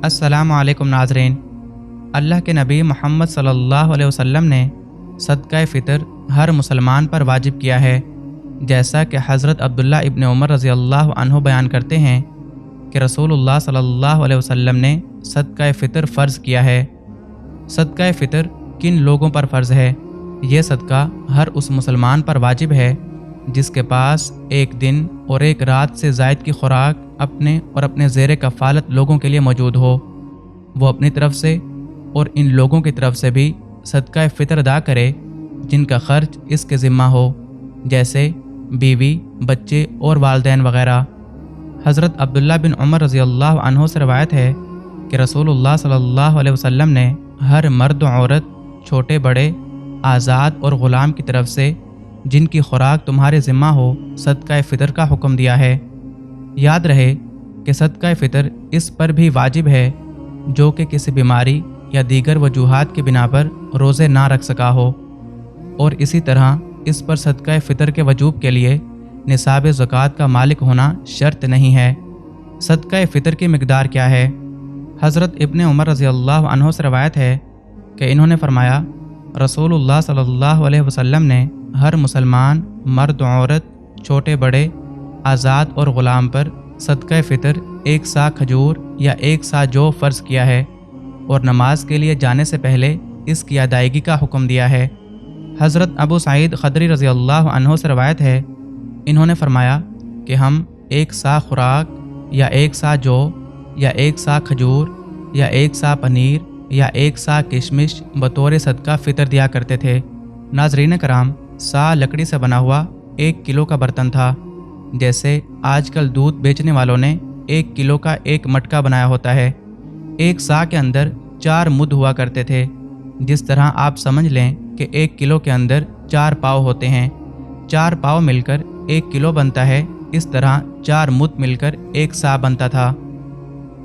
अस्सलामु अलैकुम नाज़रीन। अल्लाह के नबी मोहम्मद सल्लल्लाहु अलैहि वसल्लम ने सदका फ़ितर हर मुसलमान पर वाजिब किया है। जैसा कि हज़रत अब्दुल्ला इब्न उमर रज़ी अल्लाह अन्हु बयान करते हैं कि रसूलुल्लाह सल्लल्लाहु अलैहि वसल्लम ने सदका फ़ितर फ़र्ज़ किया है। सदका फ़ितर किन लोगों पर फ़र्ज़ है? ये सदका हर उस मुसलमान पर वाजिब है जिसके पास एक दिन और एक रात से ज़ायद की खुराक अपने और अपने ज़ेरे कफ़ालत लोगों के लिए मौजूद हो। वो अपनी तरफ से और इन लोगों की तरफ से भी सदका फ़ितर अदा करे जिनका ख़र्च इसके ज़िम्मा हो, जैसे बीवी, बच्चे और वालिदैन वग़ैरह। हज़रत अब्दुल्ला बिन उमर रज़ी अल्लाह अन्हु से रवायत है कि रसूलुल्लाह सल्लल्लाहु अलैहि वसल्लम ने हर मर्द और औरत, छोटे बड़े, आज़ाद और ग़ुलाम की तरफ से जिनकी खुराक तुम्हारे ज़िम्मा हो सदका फ़ितर का हुक्म दिया है। याद रहे कि सदका फ़ितर इस पर भी वाजिब है जो कि किसी बीमारी या दीगर वजूहात की बिना पर रोज़े ना रख सका हो, और इसी तरह इस पर सदका फ़ितर के वजूब के लिए निसाब ज़कात का मालिक होना शर्त नहीं है। सदका फ़ितर की मिक़दार क्या है? हज़रत इब्न उमर रज़ी अल्लाह अन्हु से रवायत है कि इन्होंने फरमाया, रसूलुल्लाह सल्लल्लाहु अलैहि वसल्लम ने हर मुसलमान, मर्द औरत, छोटे बड़े, आज़ाद और ग़ुलाम पर सदका फ़ितर 1 सा खजूर या 1 सा जौ फ़र्ज़ किया है और नमाज के लिए जाने से पहले इसकी अदायगी का हुक्म दिया है। हज़रत अबू सईद ख़दरी रज़ी अल्लाह अन्हु से रवायत है, इन्होंने फरमाया कि हम 1 सा खुराक या 1 सा जौ या 1 सा खजूर या 1 सा पनीर या 1 सा किशमिश बतौर सदका फ़ितर दिया करते थे। नाज़रीन कराम, सा लकड़ी से बना हुआ 1 किलो का बर्तन था, जैसे आजकल दूध बेचने वालों ने 1 किलो का एक मटका बनाया होता है। 1 सा के अंदर 4 मुद्द हुआ करते थे। जिस तरह आप समझ लें कि 1 किलो के अंदर 4 पाव होते हैं। 4 पाव मिलकर 1 किलो बनता है, इस तरह 4 मुद्द मिलकर 1 सा बनता था।